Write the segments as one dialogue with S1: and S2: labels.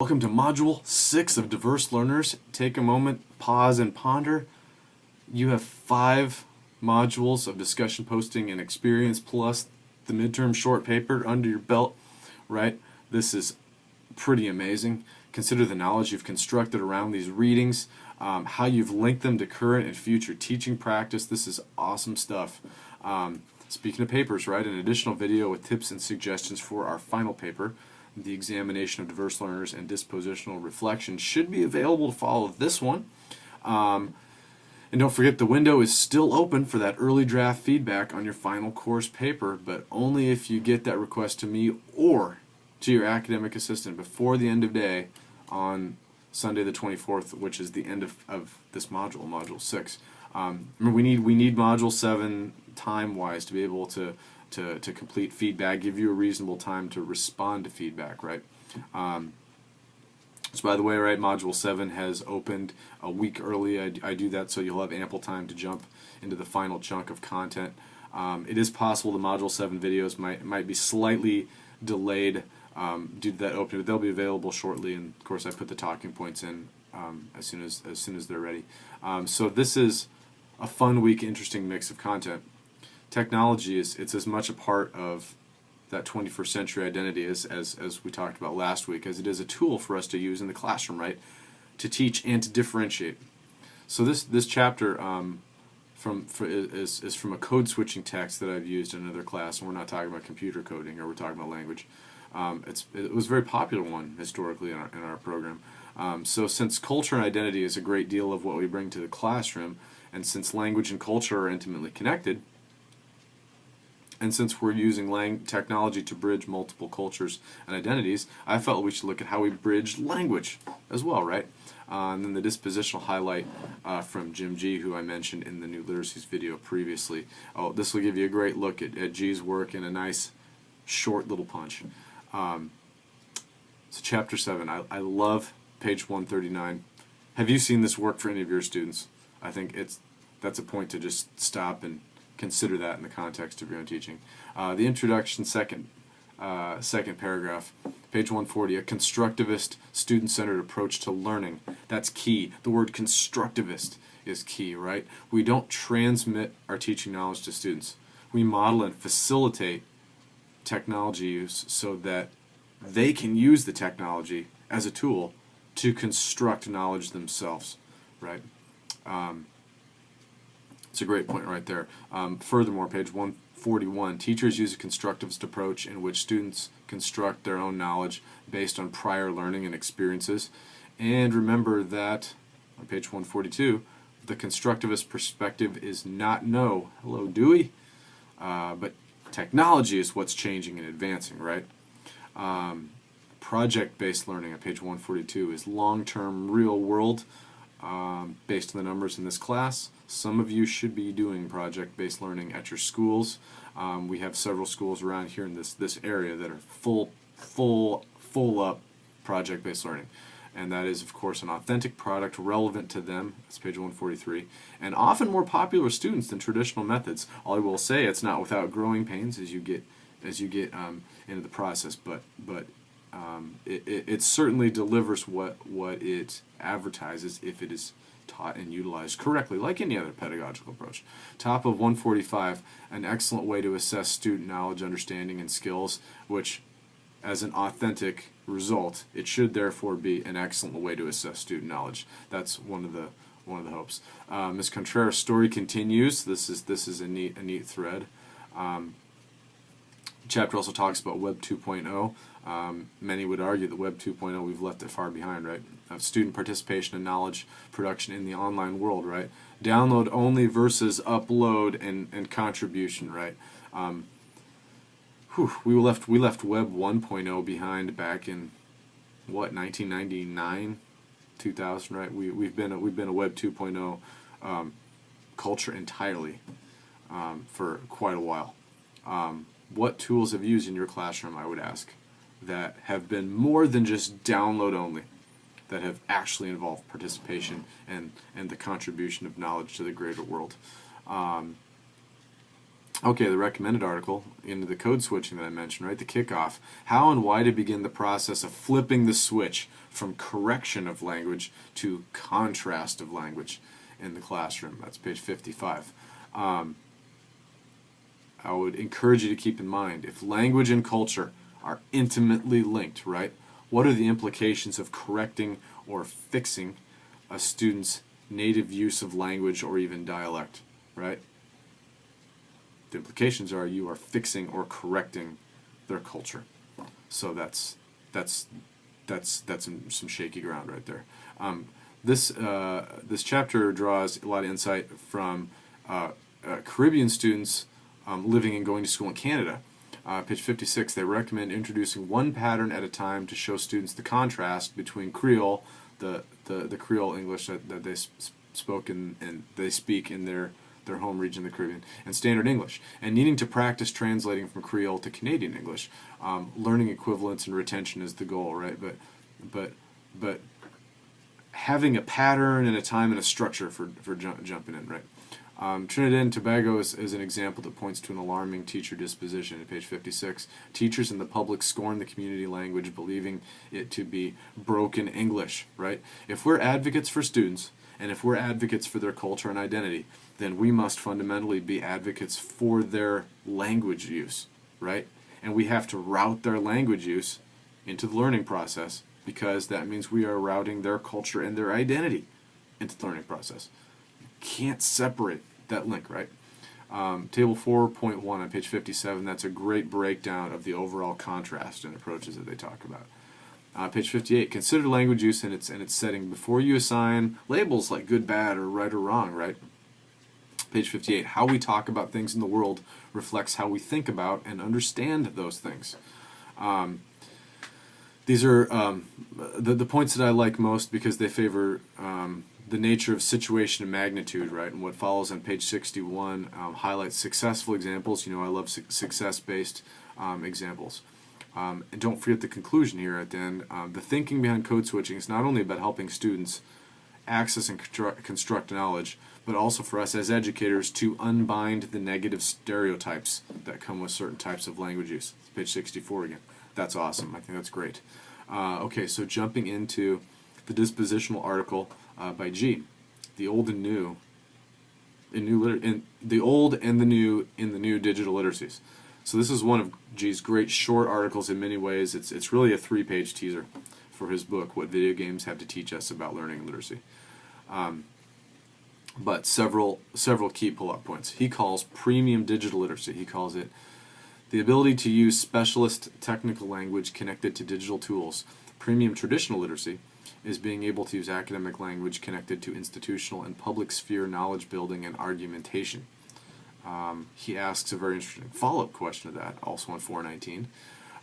S1: Welcome to Module 6 of Diverse Learners. Take a moment, pause, and ponder. You have 5 modules of discussion posting and experience plus the midterm short paper under your belt, right? This is pretty amazing. Consider the knowledge you've constructed around these readings, how you've linked them to current and future teaching practice. This is awesome stuff. Speaking of papers, right, an additional video with tips and suggestions for our final paper, the examination of diverse learners and dispositional reflection, should be available to follow this one. And don't forget, the window is still open for that early draft feedback on your final course paper, but only if you get that request to me or to your academic assistant before the end of day on Sunday the 24th, which is the end of this module, Module 6. Remember, we need Module 7 time-wise to be able to complete feedback, give you a reasonable time to respond to feedback, right? So by the way, right, Module 7 has opened a week early. I do that so you'll have ample time to jump into the final chunk of content. It is possible the Module 7 videos might be slightly delayed due to that opening, but they'll be available shortly, and of course I put the talking points in as soon as they're ready. So this is a fun week, interesting mix of content. Technology it's as much a part of that 21st century identity as we talked about last week as it is a tool for us to use in the classroom, right, to teach and to differentiate. So this chapter is from a code switching text that I've used in another class, and we're not talking about computer coding, or we're talking about language. It was a very popular one historically in our program. So since culture and identity is a great deal of what we bring to the classroom, and since language and culture are intimately connected, and since we're using technology to bridge multiple cultures and identities, I felt we should look at how we bridge language as well, right? And then the dispositional highlight from Jim G., who I mentioned in the New Literacies video previously. Oh, this will give you a great look at G's work in a nice, short little punch. So Chapter 7, I love page 139. Have you seen this work for any of your students? I think that's a point to just stop and consider that in the context of your own teaching. The introduction, second paragraph, page 140, a constructivist, student-centered approach to learning. That's key. The word constructivist is key, right? We don't transmit our teaching knowledge to students. We model and facilitate technology use so that they can use the technology as a tool to construct knowledge themselves, right? It's a great point right there. Furthermore, page 141, teachers use a constructivist approach in which students construct their own knowledge based on prior learning and experiences. And remember that, on page 142, the constructivist perspective is not no, hello Dewey, but technology is what's changing and advancing, right? Project-based learning on page 142 is long-term, real-world, based on the numbers in this class. Some of you should be doing project-based learning at your schools. We have several schools around here in this area that are full up project-based learning, and that is, of course, an authentic product relevant to them. That's page 143, and often more popular with students than traditional methods. I will say it's not without growing pains as you get into the process, but it certainly delivers what it advertises if it is taught and utilized correctly, like any other pedagogical approach. Top of 145, an excellent way to assess student knowledge, understanding, and skills, which, as an authentic result, it should therefore be an excellent way to assess student knowledge. That's one of the hopes. Ms. Contreras' story continues. This is a neat thread. Chapter also talks about Web 2.0. Many would argue that Web 2.0, we've left it far behind, right? Student participation and knowledge production in the online world, right? Download only versus upload and contribution, right? We left Web 1.0 behind back in what, 1999, 2000, right? We've been a Web 2.0 culture entirely for quite a while. What tools have you used in your classroom, I would ask, that have been more than just download only, that have actually involved participation and the contribution of knowledge to the greater world? Okay, the recommended article into the code switching that I mentioned, right? The kickoff. How and why to begin the process of flipping the switch from correction of language to contrast of language in the classroom. That's page 55. I would encourage you to keep in mind, if language and culture are intimately linked, right? What are the implications of correcting or fixing a student's native use of language or even dialect, right? The implications are you are fixing or correcting their culture. So that's some shaky ground right there. This chapter draws a lot of insight from Caribbean students living and going to school in Canada. Page 56, they recommend introducing one pattern at a time to show students the contrast between Creole, the Creole English that they spoke and they speak in their home region, the Caribbean, and Standard English, and needing to practice translating from Creole to Canadian English. Learning equivalence and retention is the goal, right? But having a pattern and a time and a structure for jumping in, right? Trinidad and Tobago is an example that points to an alarming teacher disposition at page 56. Teachers and the public scorn the community language, believing it to be broken English, right? If we're advocates for students, and if we're advocates for their culture and identity, then we must fundamentally be advocates for their language use, right? And we have to route their language use into the learning process, because that means we are routing their culture and their identity into the learning process. You can't separate that link, right? Table 4.1 on page 57, that's a great breakdown of the overall contrast and approaches that they talk about. Page 58, consider language use in its setting before you assign labels like good, bad, or right or wrong, right? Page 58, how we talk about things in the world reflects how we think about and understand those things. These are the points that I like most because they favor the nature of situation and magnitude, right? And what follows on page 61 highlights successful examples. You know, I love success-based examples. And don't forget the conclusion here at the end. The thinking behind code switching is not only about helping students access and construct knowledge, but also for us as educators to unbind the negative stereotypes that come with certain types of language use. Page 64 again. That's awesome. I think that's great. Okay, so jumping into the dispositional article by G, the old and new, the old and the new in the new digital literacies. So this is one of G's great short articles in many ways. It's really a 3-page teaser for his book, What Video Games Have to Teach Us About Learning and Literacy. But several key pull-up points. He calls premium digital literacy, he calls it the ability to use specialist technical language connected to digital tools. Premium traditional literacy is being able to use academic language connected to institutional and public sphere knowledge building and argumentation. He asks a very interesting follow-up question to that, also on 419.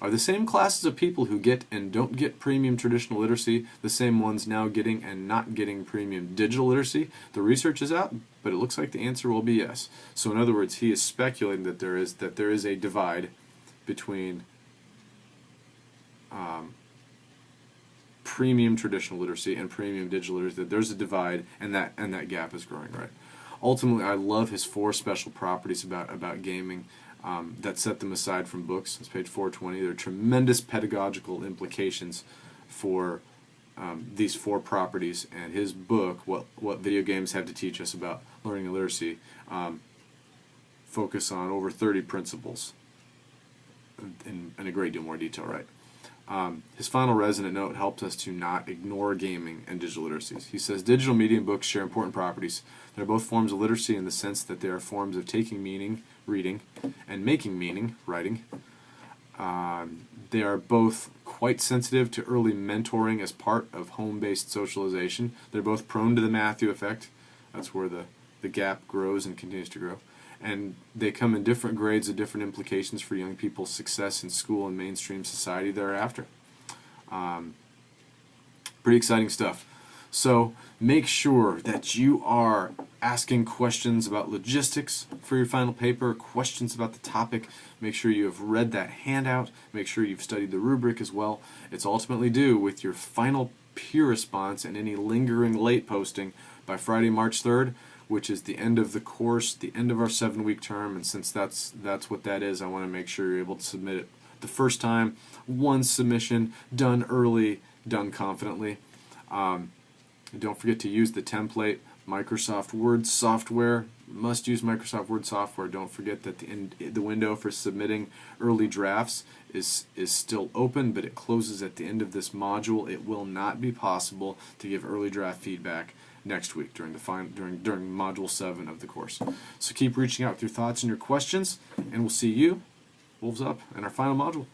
S1: Are the same classes of people who get and don't get premium traditional literacy the same ones now getting and not getting premium digital literacy? The research is out, but it looks like the answer will be yes. So in other words, he is speculating that there is a divide between premium traditional literacy and premium digital literacy. That there's a divide, and that gap is growing, right? Ultimately, I love his 4 special properties about gaming. That set them aside from books. It's page 420. There are tremendous pedagogical implications for these 4 properties, and his book, What Video Games Have to Teach Us About Learning and Literacy, focus on over 30 principles in a great deal more detail, right? His final resonant note helped us to not ignore gaming and digital literacies. He says, digital media and books share important properties. They're both forms of literacy in the sense that they are forms of taking meaning, reading, and making meaning, writing. They are both quite sensitive to early mentoring as part of home-based socialization. They're both prone to the Matthew effect. That's where the gap grows and continues to grow. And they come in different grades of different implications for young people's success in school and mainstream society thereafter. Pretty exciting stuff. So make sure that you are asking questions about logistics for your final paper, questions about the topic. Make sure you have read that handout. Make sure you've studied the rubric as well. It's ultimately due with your final peer response and any lingering late posting by Friday, March 3rd. which is the end of the course, the end of our 7-week term, and since that's what that is, I want to make sure you're able to submit it the first time, one submission, done early, done confidently. Don't forget to use the template. Microsoft Word software, must use Microsoft Word software. Don't forget that the window for submitting early drafts is still open, but it closes at the end of this module. It will not be possible to give early draft feedback next week during module 7 of the course. So keep reaching out with your thoughts and your questions, and we'll see you, wolves up, in our final module.